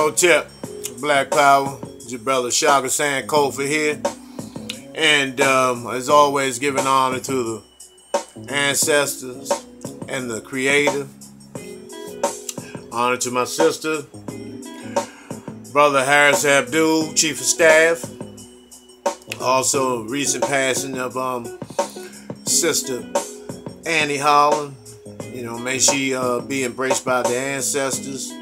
Yo, Tip, Black Power, your brother Shaka San Kofa here. And as always, giving honor to the ancestors and the creator. Honor to my sister, brother Harris Abdul, Chief of Staff. Also, recent passing of sister Annie Holland. You know, may she be embraced by the ancestors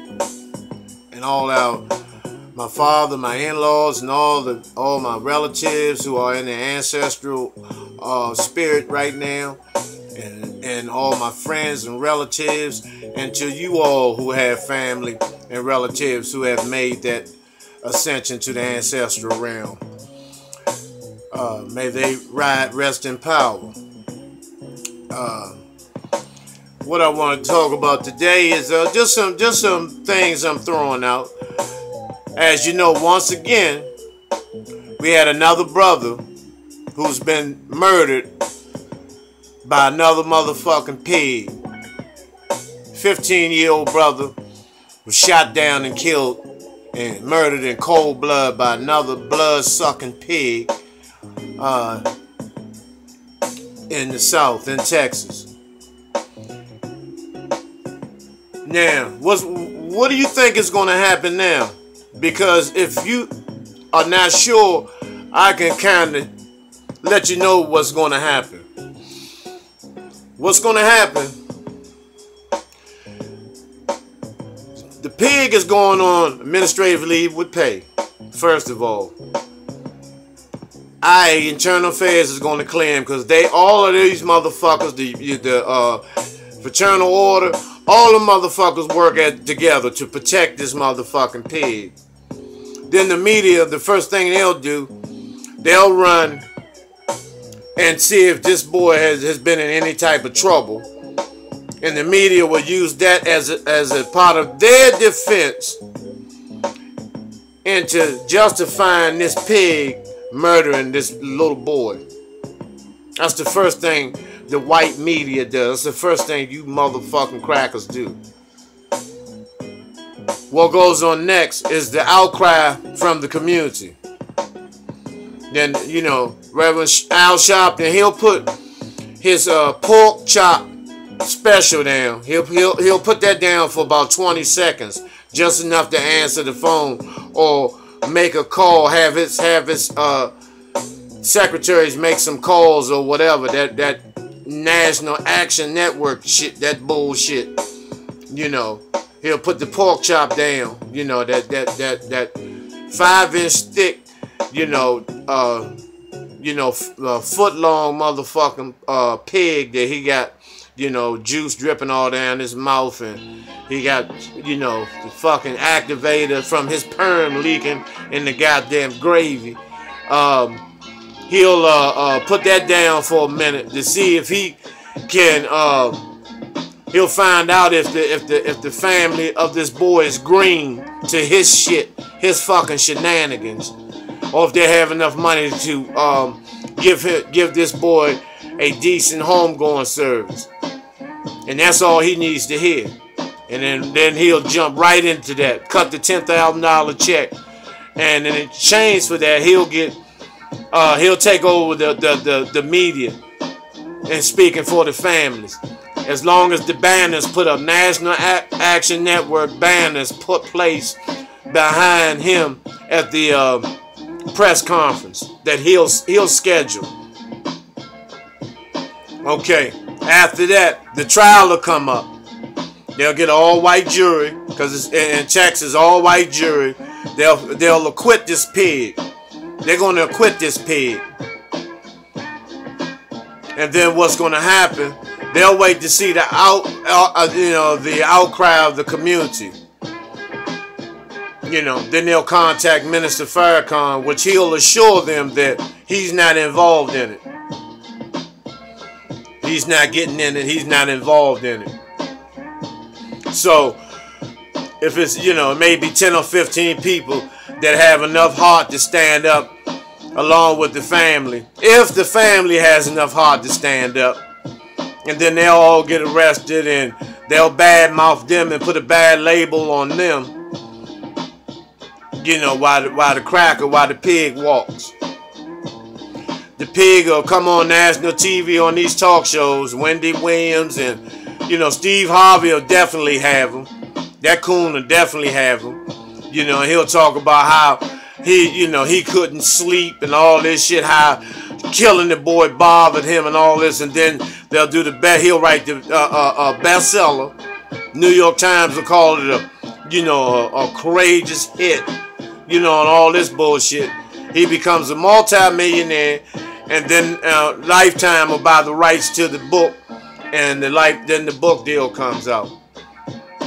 and all out. My father, my in-laws, and all my relatives who are in the ancestral spirit right now, and all my friends and relatives, and to you all who have family and relatives who have made that ascension to the ancestral realm. May they rest in power. What I want to talk about today is just some things I'm throwing out. As you know, once again, we had another brother who's been murdered by another motherfucking pig. 15-year-old brother was shot down and killed and murdered in cold blood by another blood-sucking pig in the South, in Texas. Now, what do you think is going to happen now? Because if you are not sure, I can kind of let you know what's going to happen. What's going to happen? The pig is going on administrative leave with pay, first of all. Internal Affairs is going to clear him because all of these motherfuckers, the fraternal order, all the motherfuckers work together to protect this motherfucking pig. Then the media, the first thing they'll do, they'll run and see if this boy has been in any type of trouble. And the media will use that as a part of their defense into justifying this pig murdering this little boy. That's the first thing the white media does. That's the first thing you motherfucking crackers do. What goes on next is the outcry from the community. Then, you know, Reverend Al Sharpton, he'll put his pork chop special down. He'll put that down for about 20 seconds, just enough to answer the phone or make a call. Have his secretaries make some calls or whatever. That National Action Network shit, that bullshit. You know, he'll put the pork chop down. You know, that 5-inch thick, foot long motherfucking pig that he got, juice dripping all down his mouth, and he got, the fucking activator from his perm leaking in the goddamn gravy. He'll put that down for a minute to see if he can. He'll find out if the family of this boy is green to his shit, his fucking shenanigans, or if they have enough money to give this boy a decent homegoing service. And that's all he needs to hear. And then he'll jump right into that, cut the $10,000 check, and in exchange for that, he'll take over the media and speaking for the families. As long as the banners put up, National Action Network banners put place behind him at the press conference that he'll schedule. Okay, after that, the trial will come up. They'll get an all-white jury, because in Texas, all-white jury. They'll acquit this pig. They're going to acquit this pig. And then what's going to happen? They'll wait to see the outcry of the community. Then they'll contact Minister Farrakhan, which he'll assure them that he's not involved in it. He's not getting in it. He's not involved in it. So, if it's, maybe 10 or 15 people that have enough heart to stand up along with the family, if the family has enough heart to stand up, and then they'll all get arrested and they'll badmouth them and put a bad label on them. You know, while the pig walks. The pig will come on national TV on these talk shows. Wendy Williams and, you know, Steve Harvey will definitely have him. That coon will definitely have him. You know, he'll talk about how he couldn't sleep and all this shit, how killing the boy bothered him and all this, and then they'll do the best. He'll write the bestseller. New York Times will call it a courageous hit, you know, and all this bullshit. He becomes a multi-millionaire, and then Lifetime will buy the rights to the book, and then the book deal comes out.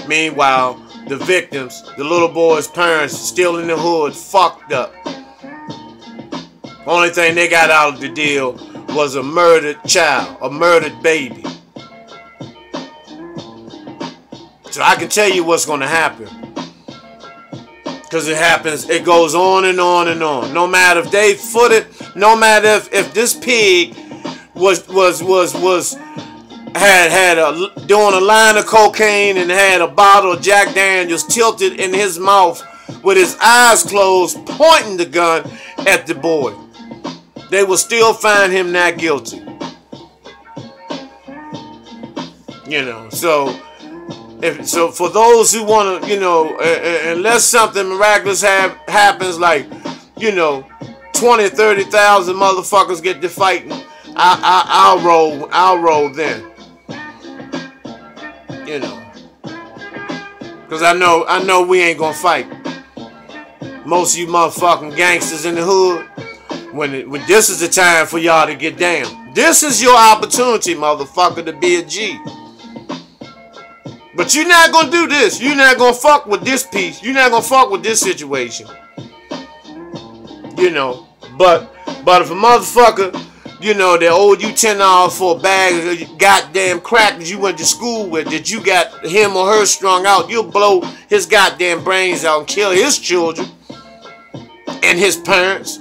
Meanwhile, the victims, the little boy's parents, still in the hood, fucked up. Only thing they got out of the deal was a murdered child, a murdered baby. So I can tell you what's going to happen. Because it goes on and on and on. No matter if they foot it, no matter if this pig doing a line of cocaine and had a bottle of Jack Daniels tilted in his mouth with his eyes closed, pointing the gun at the boy, they will still find him not guilty. You know, so for those who want to, you know, unless something miraculous happens, like, you know, 20, 30,000 motherfuckers get to fighting, I'll roll then. You know, because I know we ain't gonna fight. Most of you motherfucking gangsters in the hood, when this is the time for y'all to get down. This is your opportunity, motherfucker, to be a G. But you're not gonna do this. You're not gonna fuck with this piece. You're not gonna fuck with this situation. You know, but if a motherfucker, you know, they owed you $10 for a bag of goddamn crack that you went to school with, that you got him or her strung out, you'll blow his goddamn brains out and kill his children and his parents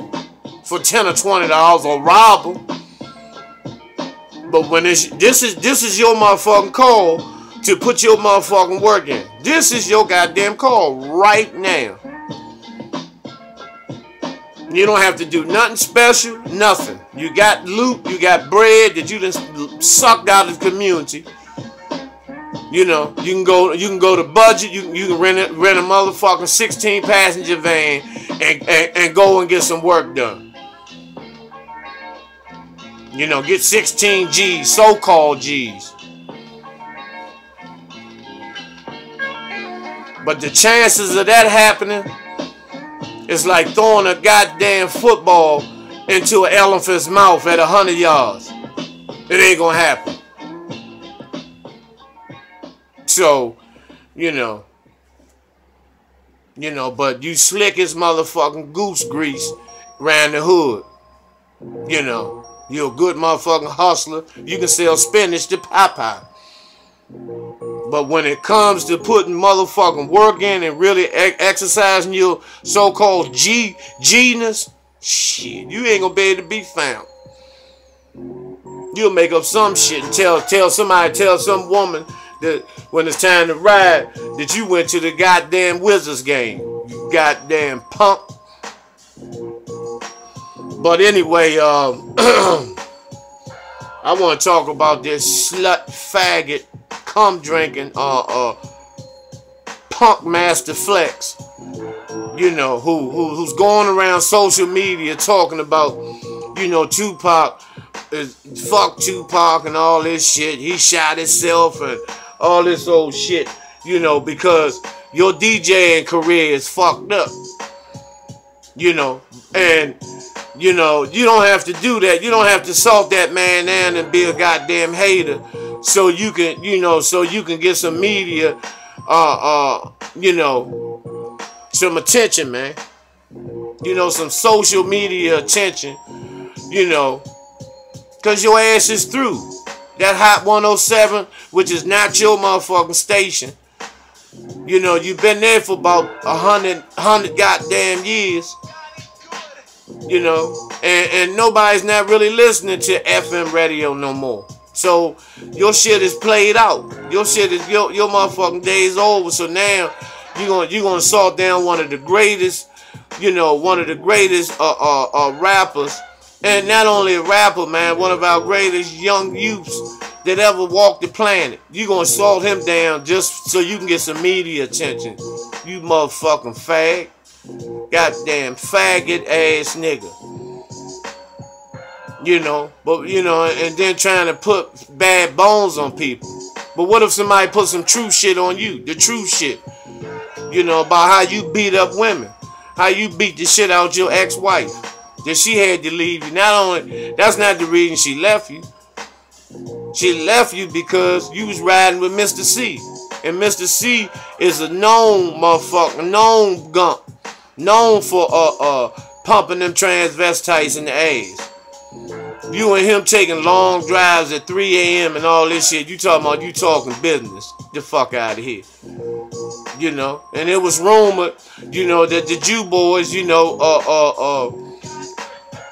for $10 or $20 or rob them. But when this is your motherfucking call to put your motherfucking work in. This is your goddamn call right now. You don't have to do nothing special, nothing. You got loot, you got bread that you done sucked out of the community. You know, you can go to Budget, you can rent a motherfucking 16-passenger van and go and get some work done. You know, get 16 G's, so-called G's. But the chances of that happening is like throwing a goddamn football into an elephant's mouth at 100 yards. It ain't gonna happen. So, you know, but you slick as motherfucking goose grease around the hood. You know, you're a good motherfucking hustler. You can sell spinach to Popeye. But when it comes to putting motherfucking work in and really exercising your so-called G-ness, shit, you ain't gonna be able to be found. You'll make up some shit and tell some woman that when it's time to ride that you went to the goddamn Wizards game. You goddamn punk. But anyway, I want to talk about this slut faggot cum drinking Punkmaster Flex, you know, who's going around social media talking about, you know, Tupac, fuck Tupac and all this shit. He shot himself and all this old shit, you know, because your DJing career is fucked up, you know, and you know, you don't have to do that. You don't have to salt that man down and be a goddamn hater. So you can, you know, get some media, you know, some attention, man. You know, some social media attention, you know, because your ass is through. That Hot 107, which is not your motherfucking station. You know, you've been there for about 100 goddamn years. You know, and nobody's not really listening to FM radio no more. So your shit is played out. Your shit is your motherfucking days over. So now you're gonna salt down one of the greatest you know, one of the greatest rappers, and not only a rapper, man, one of our greatest young youths that ever walked the planet. You gonna salt him down just so you can get some media attention. You motherfucking fag. Goddamn faggot ass nigga. You know, but you know, and then trying to put bad bones on people. But what if somebody put some true shit on you? The true shit. You know, about how you beat up women. How you beat the shit out your ex-wife. That she had to leave you. Not only, that's not the reason she left you. She left you because you was riding with Mr. C. And Mr. C is a known motherfucker, known gump. Known for pumping them transvestites in the ass. You and him taking long drives at 3 a.m. and all this shit. You talking business. Get the fuck out of here. You know, and it was rumored, you know, that the Jew boys, you know,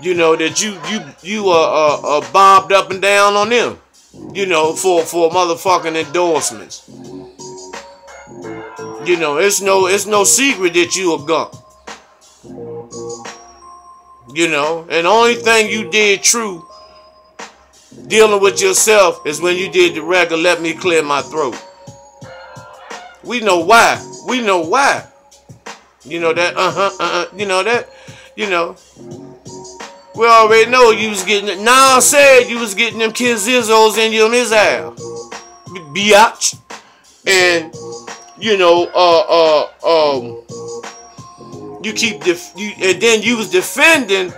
that you bombed up and down on them, you know, for motherfucking endorsements. You know, it's no secret that you a gump. You know, and the only thing you did true dealing with yourself is when you did the record, Let Me Clear My Throat. We know why. We know why. You know that, you know that, you know. We already know you was getting it. Now said you was getting them kids Izzos in your missile. Biatch. And, you know, and then you was defending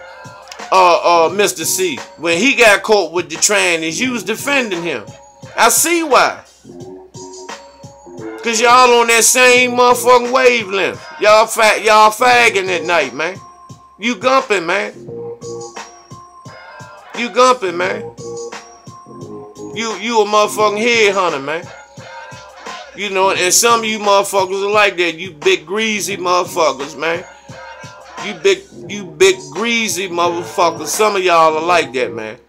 Mr. C. When he got caught with the trannies, you was defending him. I see why. Cause y'all on that same motherfucking wavelength. Y'all fagging at night, man. You gumping, man. You gumping, man. You a motherfucking headhunter, man. You know, and some of you motherfuckers are like that. You big greasy motherfuckers, man. You big greasy motherfuckers. Some of y'all are like that, man.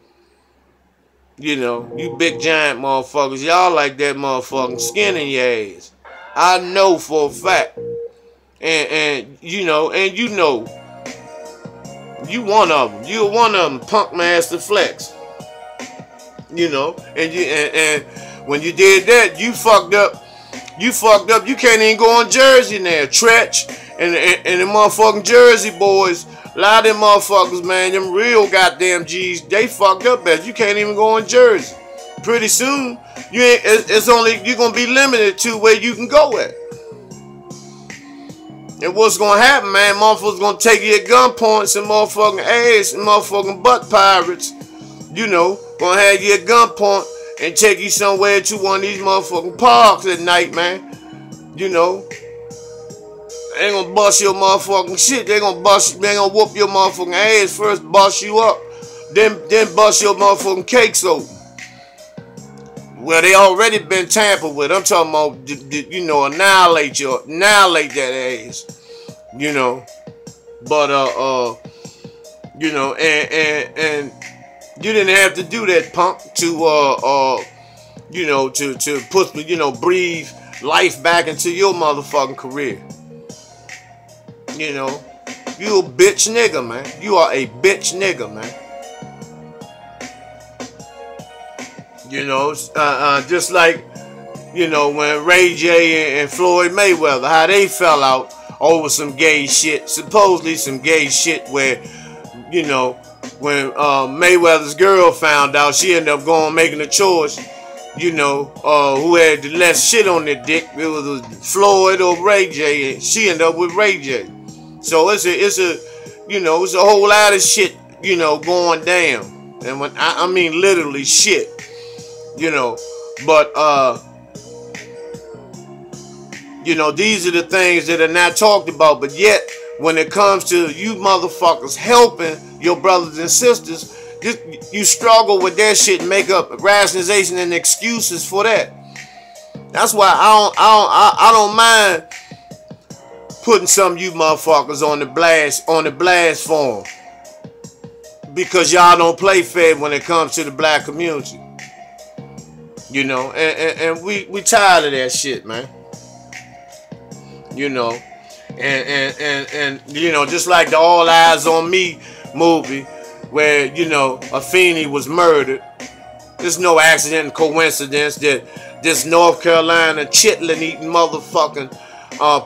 You know, you big giant motherfuckers. Y'all like that motherfucking skin in your ass. I know for a fact. And you know, you one of them. You're one of them, Punkmaster Flex. You know, and when you did that, you fucked up. You fucked up. You can't even go on Jersey now. Tretch and the motherfucking Jersey boys. A lot of them motherfuckers, man, them real goddamn G's, they fucked up as you can't even go on Jersey. Pretty soon, you're gonna be limited to where you can go at. And what's gonna happen, man? Motherfuckers gonna take you at gunpoint, some motherfucking ass, and motherfucking butt pirates. You know, gonna have you at gunpoint and take you somewhere to one of these motherfucking parks at night, man. You know. They ain't gonna bust your motherfucking shit. They gonna whoop your motherfucking ass first, bust you up, then bust your motherfucking cakes open. Well, they already been tampered with. I'm talking about, you know, annihilate that ass. You know, but you know, and you didn't have to do that, punk, to you know, to put, you know, breathe life back into your motherfucking career. You know, you a bitch nigga, man. You are a bitch nigga, man. You know, just like, you know, when Ray J and Floyd Mayweather, how they fell out over some gay shit, supposedly some gay shit where, you know, when Mayweather's girl found out, she ended up making a choice, you know, who had the less shit on their dick. It was Floyd or Ray J, and she ended up with Ray J. So it's a you know, it's a whole lot of shit, you know, going down. And when I mean literally shit, you know. But you know, these are the things that are not talked about. But yet, when it comes to you motherfuckers helping your brothers and sisters, you struggle with that shit and make up rationalization and excuses for that. That's why I don't mind putting some of you motherfuckers on the blast form, because y'all don't play fair when it comes to the black community. You know, and we tired of that shit, man. You know, And you know, just like the All Eyes on Me movie, where, you know, Afeni was murdered. There's no accident and coincidence that this North Carolina chitlin eating motherfucking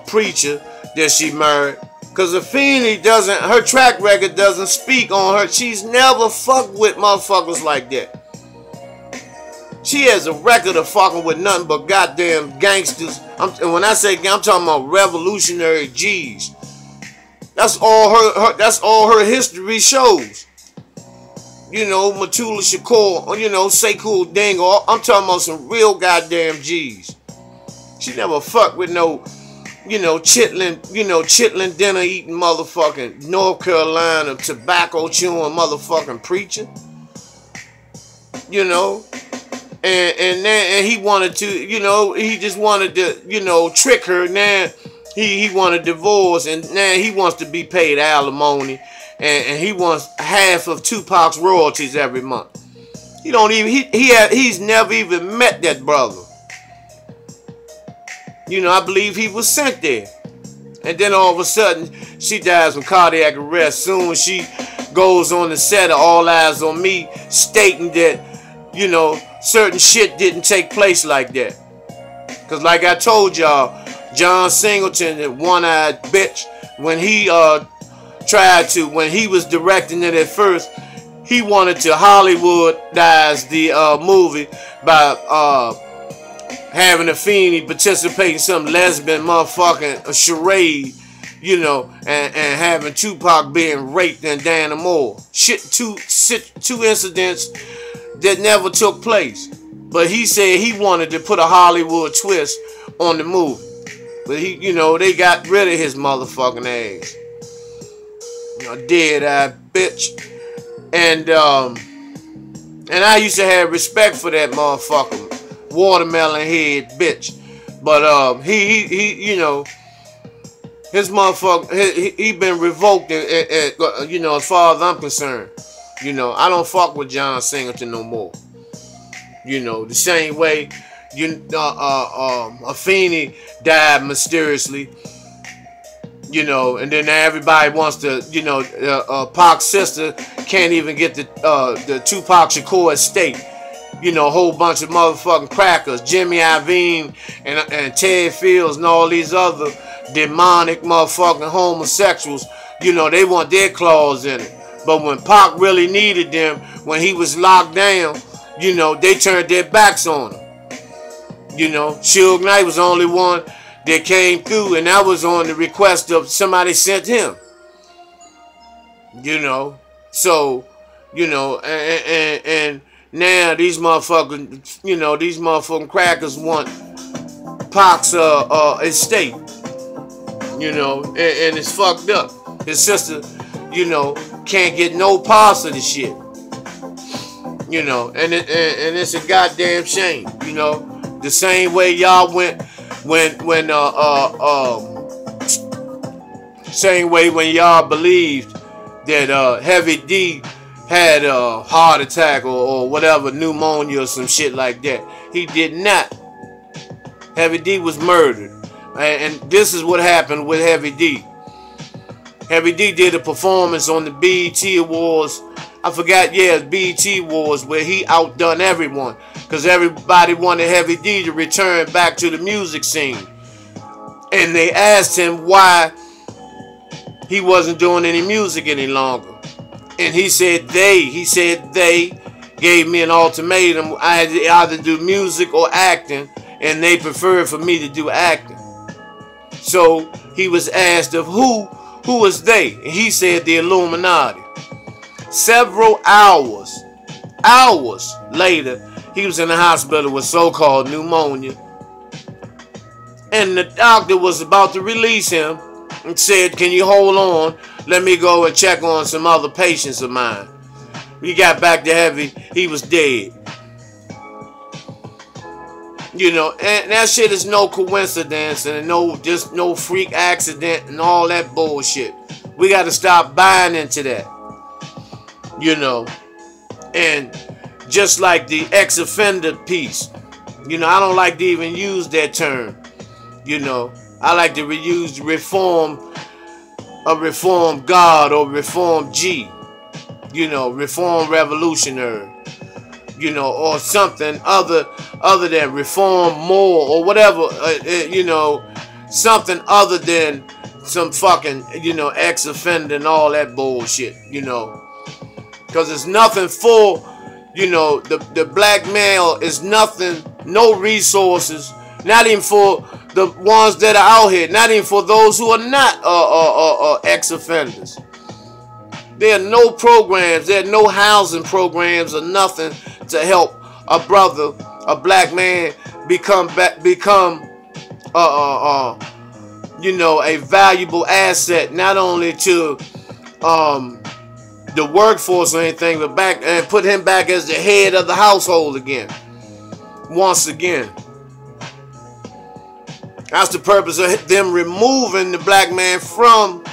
preacher that she married. Cause Afeni doesn't, her track record doesn't speak on her. She's never fucked with motherfuckers like that. She has a record of fucking with nothing but goddamn gangsters. And when I say I'm talking about revolutionary G's. That's all her history shows. You know, Matula Shakur, you know, Sekou Dingo. I'm talking about some real goddamn G's. She never fucked with no, you know, chitlin dinner eating motherfucking North Carolina tobacco chewing motherfucking preacher. You know. And he wanted to, you know, he just wanted to, you know, trick her. Now he wanted divorce, and now he wants to be paid alimony, and he wants half of Tupac's royalties every month. He don't even, he's never even met that brother. You know, I believe he was sent there. And then all of a sudden, she dies from cardiac arrest. Soon she goes on the set of All Eyes on Me, stating that, you know, certain shit didn't take place like that. Cause like I told y'all, John Singleton, that one-eyed bitch, when he when he was directing it at first, he wanted to Hollywoodize the movie by having Afeni participate in some lesbian motherfucking charade, you know, and having Tupac being raped and Dana Moore. Two incidents that never took place. But he said he wanted to put a Hollywood twist on the movie. But he, you know, they got rid of his motherfucking ass. You know, dead-eyed bitch. And I used to have respect for that motherfucker, watermelon head bitch. But he you know, his motherfucker, he been revoked, you know, as far as I'm concerned. You know, I don't fuck with John Singleton no more. You know, the same way Afeni died mysteriously. You know, and then everybody wants to, you know, Pac's sister can't even get the Tupac Shakur estate. You know, a whole bunch of motherfucking crackers, Jimmy Iovine and Ted Fields and all these other demonic motherfucking homosexuals. You know, they want their claws in it. But when Pac really needed them, when he was locked down, you know, they turned their backs on him. You know, Suge Knight was the only one that came through, and that was on the request of somebody sent him. You know, so, you know, and now these motherfuckers, you know, these motherfucking crackers want Pac's estate. You know, and it's fucked up. His sister, you know, can't get no parts of the shit. You know, and it's a goddamn shame. You know, the same way y'all went same way when y'all believed that Heavy D had a heart attack or whatever, pneumonia or some shit like that. He did not. Heavy D was murdered, and this is what happened with Heavy D. Heavy D did a performance on the BET Awards. I forgot, yeah, BET Awards, where he outdone everyone. Because everybody wanted Heavy D to return back to the music scene. And they asked him why he wasn't doing any music any longer. And he said they gave me an ultimatum. I had to either do music or acting. And they preferred for me to do acting. So he was asked of who was they? And he said the Illuminati. Several hours later, he was in the hospital with so-called pneumonia. And the doctor was about to release him and said, can you hold on? Let me go and check on some other patients of mine. We got back to Heavy, he was dead. You know, and that shit is no coincidence and just no freak accident and all that bullshit. We got to stop buying into that. You know, and just like the ex-offender piece, you know, I don't like to even use that term. You know, I like to reuse a reform God or reform G. You know, reform revolutionary. You know, or something other than reform more or whatever. You know, something other than some fucking, you know, ex-offender and all that bullshit. You know, because it's nothing for, you know, the black male is nothing, no resources, not even for the ones that are out here, not even for those who are not ex-offenders. There are no programs, there are no housing programs or nothing to help a brother, a black man become you know, a valuable asset, not only to the workforce or anything, but back and put him back as the head of the household again. Once again. That's the purpose of them removing the black man from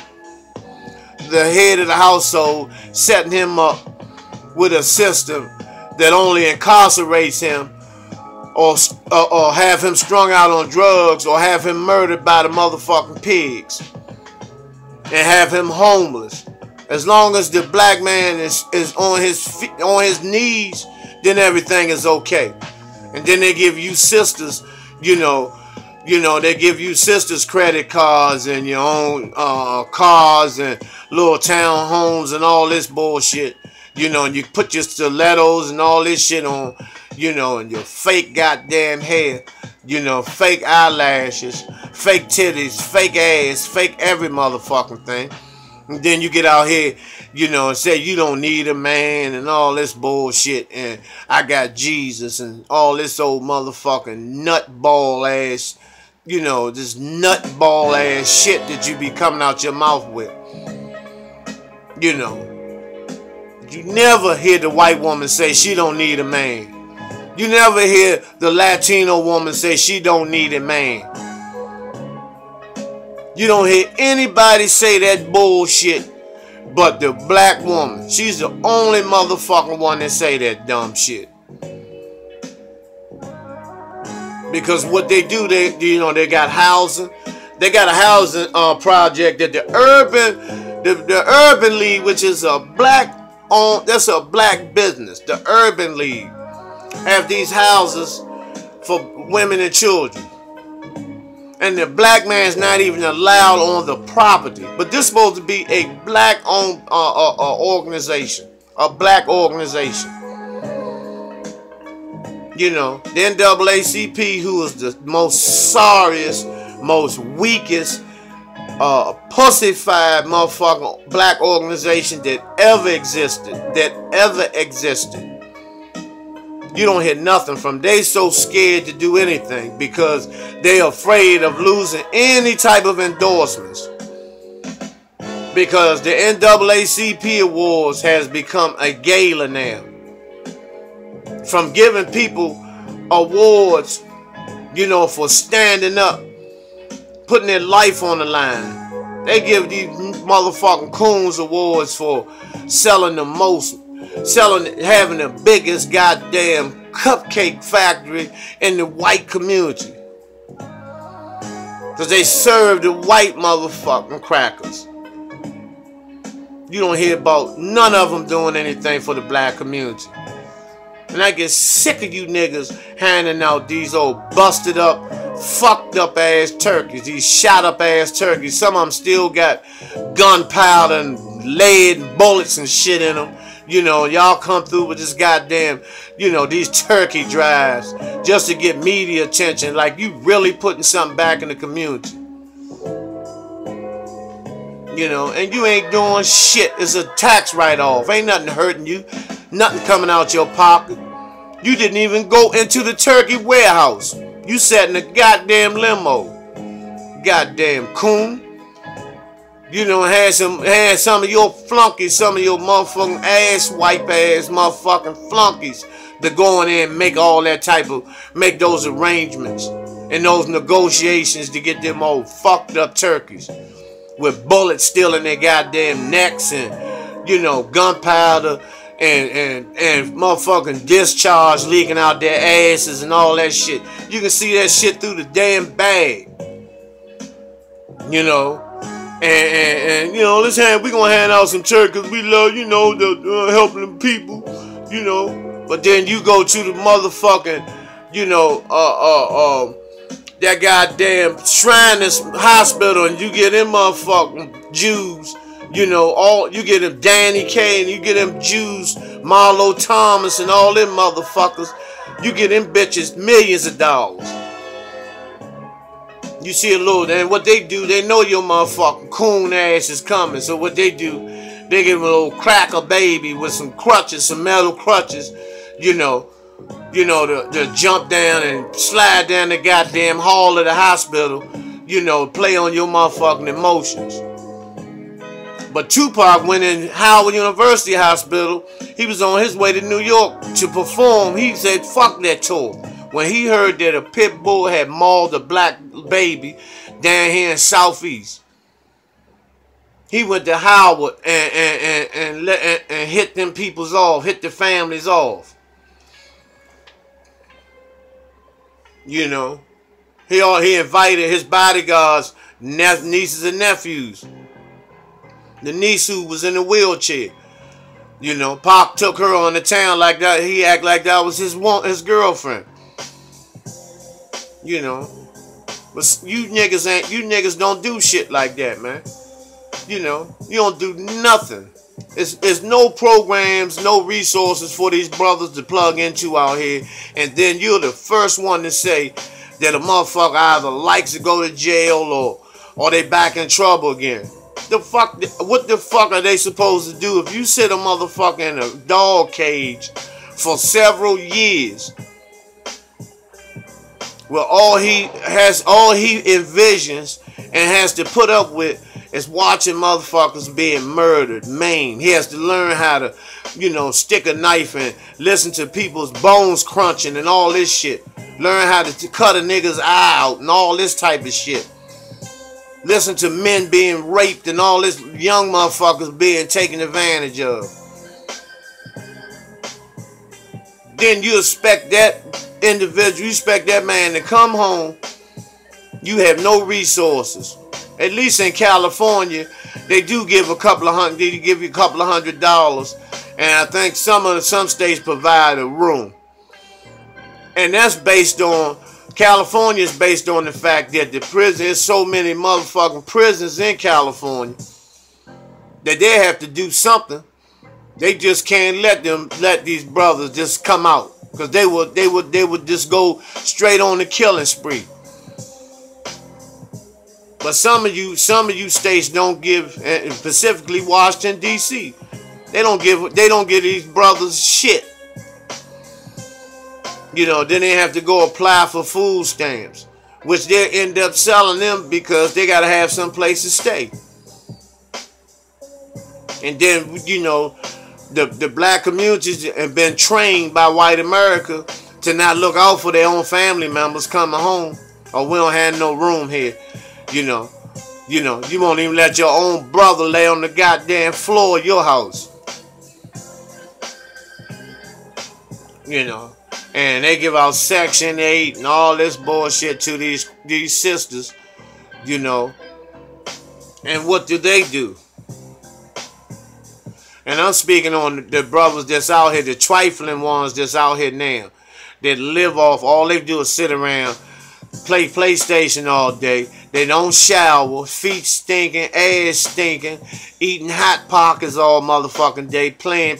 the head of the household, setting him up with a system that only incarcerates him or have him strung out on drugs or have him murdered by the motherfucking pigs and have him homeless. As long as the black man is on his feet, on his knees, then everything is okay. And then they give you sisters, you know, they give you sisters credit cards and your own cars and little town homes and all this bullshit. You know, and you put your stilettos and all this shit on, you know, and your fake goddamn hair, you know, fake eyelashes, fake titties, fake ass, fake every motherfucking thing. And then you get out here, you know, and say you don't need a man and all this bullshit and I got Jesus and all this old motherfucking nutball ass, you know, this nutball ass shit that you be coming out your mouth with. You know. You never hear the white woman say she don't need a man. You never hear the Latino woman say she don't need a man. You don't hear anybody say that bullshit but the black woman. She's the only motherfucking one that say that dumb shit. Because what they do, they got housing. They got a housing project that the Urban League, which is a black that's a black business. The Urban League have these houses for women and children. And the black man's not even allowed on the property. But this is supposed to be a black-owned organization. A black organization. You know, the NAACP, who is the most sorriest, most weakest, pussified motherfucking black organization that ever existed. You don't hear nothing from. They so scared to do anything because they afraid of losing any type of endorsements. Because the NAACP Awards has become a gala now. From giving people awards, you know, for standing up, putting their life on the line. They give these motherfucking coons awards for selling the most, having the biggest goddamn cupcake factory in the white community. Because they serve the white motherfucking crackers. You don't hear about none of them doing anything for the black community. And I get sick of you niggas handing out these old busted up, fucked up ass turkeys, these shot up ass turkeys. Some of them still got gunpowder and lead and bullets and shit in them. You know, y'all come through with this goddamn, you know, these turkey drives just to get media attention. Like you really putting something back in the community. You know, and you ain't doing shit. It's a tax write-off. Ain't nothing hurting you. Nothing coming out your pocket. You didn't even go into the turkey warehouse. You sat in a goddamn limo. Goddamn coon. You know, had some of your flunkies, some of your motherfucking ass wipe ass motherfucking flunkies to go in there and make all that type of, make those arrangements and those negotiations to get them old fucked up turkeys with bullets still in their goddamn necks and, you know, gunpowder and motherfucking discharge leaking out their asses and all that shit. You can see that shit through the damn bag. You know, and you know, we gonna hand out some church because we love, you know, the helping the people, you know. But then you go to the motherfucking, you know, that goddamn Shriners Hospital, and you get them motherfucking Jews, you know, you get them Danny Kaye, and you get them Jews, Marlo Thomas, and all them motherfuckers. You get them bitches millions of dollars. You see a little, and what they do, they know your motherfucking coon ass is coming. So what they do, they give him a little cracker baby with some crutches, some metal crutches, you know, to jump down and slide down the goddamn hall of the hospital, you know, play on your motherfucking emotions. But Tupac went in Howard University Hospital. He was on his way to New York to perform. He said, fuck that tour. When he heard that a pit bull had mauled a black baby down here in Southeast, he went to Howard and hit them peoples off, hit the families off. You know, he invited his bodyguards, nieces and nephews. The niece who was in a wheelchair. You know, Pac took her on the town like that. He act like that was his girlfriend. You know, but you niggas don't do shit like that, man. You know, you don't do nothing. It's no programs, no resources for these brothers to plug into out here, and then you're the first one to say that a motherfucker either likes to go to jail or they back in trouble again. What the fuck are they supposed to do if you sit a motherfucker in a dog cage for several years? Well, all he envisions and has to put up with is watching motherfuckers being murdered, maimed. He has to learn how to, you know, stick a knife and listen to people's bones crunching and all this shit. Learn how to cut a nigga's eye out and all this type of shit. Listen to men being raped and all this young motherfuckers being taken advantage of. Then you expect that individual, you expect that man to come home. You have no resources. At least in California, they do give you a couple of $100, and I think some states provide a room. And that's based on, California is based on the fact that the prison, there's so many motherfucking prisons in California that they have to do something. They just can't let these brothers just come out, because they would just go straight on the killing spree. But some of you states don't give, and specifically Washington D.C., they don't give these brothers shit. You know, then they have to go apply for food stamps, which they end up selling them because they gotta have some place to stay. And then, you know, the black communities have been trained by white America to not look out for their own family members coming home, or we don't have no room here. You know, you won't even let your own brother lay on the goddamn floor of your house. You know, and they give out Section 8 and all this bullshit to these sisters, you know. And what do? And I'm speaking on the brothers that's out here, the trifling ones that's out here now, that live off, all they do is sit around, play PlayStation all day. They don't shower, feet stinking, ass stinking, eating Hot Pockets all motherfucking day, playing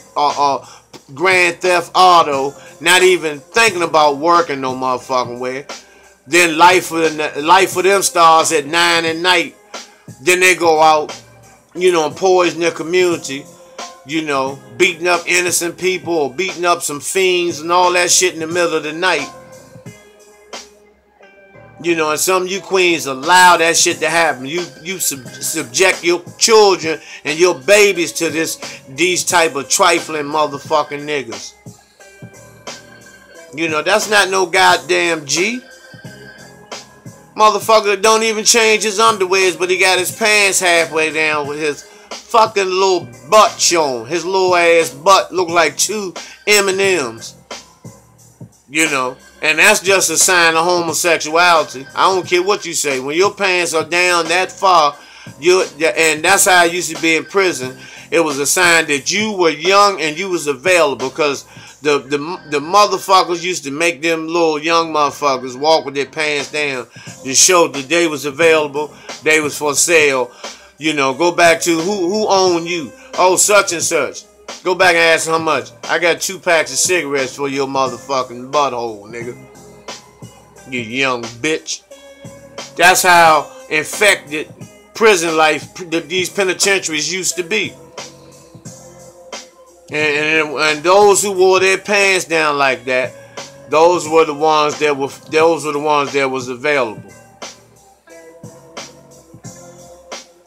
Grand Theft Auto, not even thinking about working no motherfucking way. Then life for them starts at 9 at night. Then they go out, you know, and poison their community, you know, beating up innocent people or beating up some fiends and all that shit in the middle of the night. You know, and some of you queens allow that shit to happen. You subject your children and your babies to these type of trifling motherfucking niggas. You know, that's not no goddamn G. Motherfucker that don't even change his underwears, but he got his pants halfway down with his fucking little butt showing. His little ass butt look like 2 M&Ms. You know. And that's just a sign of homosexuality. I don't care what you say. When your pants are down that far, and that's how I used to be in prison. It was a sign that you were young and you was available, because the motherfuckers used to make them little young motherfuckers walk with their pants down to show that they was available, they was for sale. You know, go back to who owned you. Oh, such and such. Go back and ask how much. I got 2 packs of cigarettes for your motherfucking butthole, nigga. You young bitch. That's how infected prison life, these penitentiaries used to be. And those who wore their pants down like that, those were the ones that was available.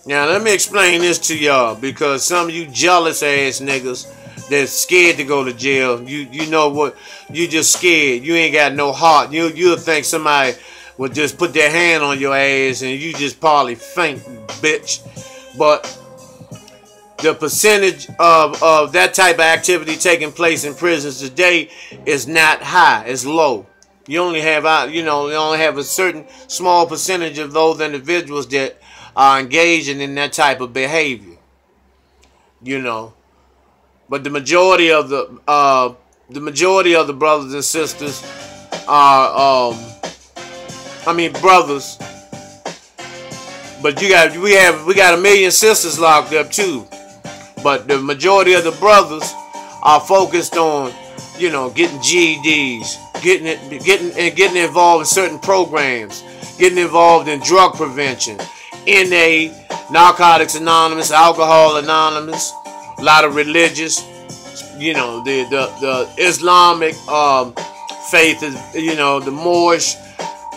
Now let me explain this to y'all, because some of you jealous ass niggas that's scared to go to jail, you know what, you just scared. You ain't got no heart. You'll think somebody would just put their hand on your ass and you just probably faint, bitch. But the percentage of that type of activity taking place in prisons today is not high. It's low. You only have a certain small percentage of those individuals that are engaging in that type of behavior. You know, but the majority of the brothers and sisters are brothers. But we got 1 million sisters locked up too. But the majority of the brothers are focused on, you know, getting GEDs, getting involved in certain programs, getting involved in drug prevention, NA, Narcotics Anonymous, Alcohol Anonymous, a lot of religious, you know, the Islamic faith is, you know, the Moorish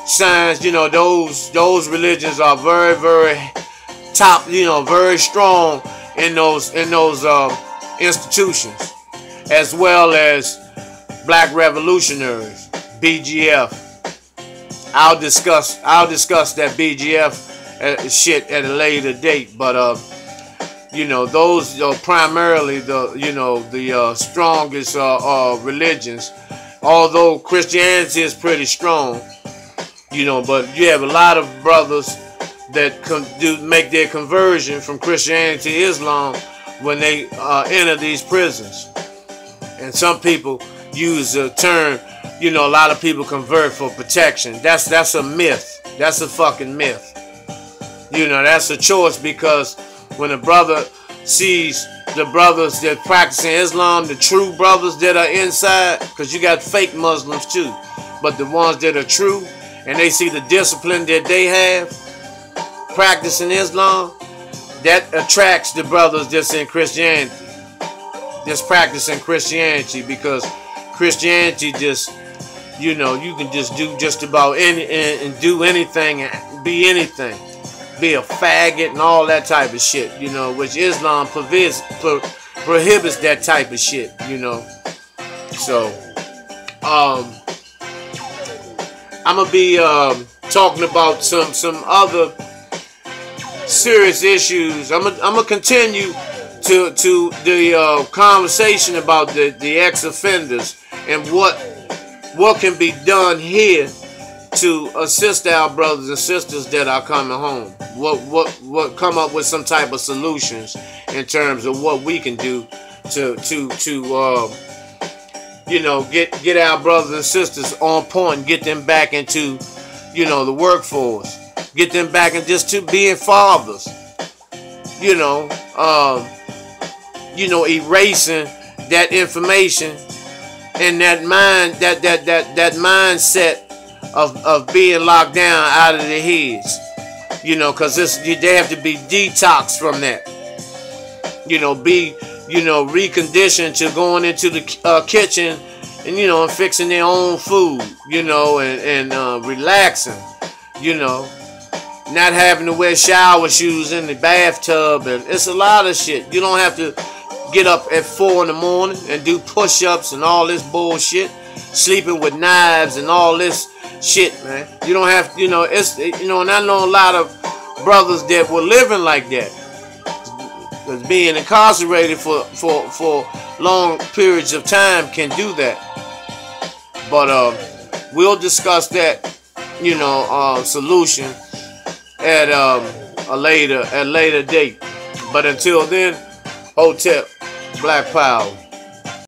science, you know, those religions are very, very top, you know, very strong in those institutions, as well as Black Revolutionaries, BGF. I'll discuss that BGF shit at a later date, but you know, those are primarily the strongest religions. Although Christianity is pretty strong, you know, but you have a lot of brothers that make their conversion from Christianity to Islam when they enter these prisons. And some people use the term, you know, a lot of people convert for protection. That's a myth. That's a fucking myth. You know, that's a choice, because when a brother sees the brothers that practicing Islam, the true brothers that are inside, because you got fake Muslims too, but the ones that are true, and they see the discipline that they have practicing Islam, that attracts the brothers that's in Christianity, that's practicing Christianity, because Christianity just, you know, you can just do just about and do anything and be anything, be a faggot and all that type of shit, you know, which Islam prohibits that type of shit, you know. So I'm gonna be talking about some other serious issues. I'm gonna continue to the conversation about the ex-offenders and what can be done here to assist our brothers and sisters that are coming home. What come up with some type of solutions in terms of what we can do to you know, get our brothers and sisters on point and get them back into, you know, the workforce. Get them back and just to being fathers. You know, erasing that information and that mindset of being locked down out of their heads. You know, because they have to be detoxed from that. You know, reconditioned to going into the kitchen and, you know, and fixing their own food, you know, and relaxing, you know, not having to wear shower shoes in the bathtub. And it's a lot of shit. You don't have to get up at 4 in the morning and do push-ups and all this bullshit, sleeping with knives and all this shit, man. You don't have, you know, it's, you know, and I know a lot of brothers that were living like that, because being incarcerated for long periods of time can do that. But we'll discuss that, solution at a later date. But until then, Hotep, Black Power.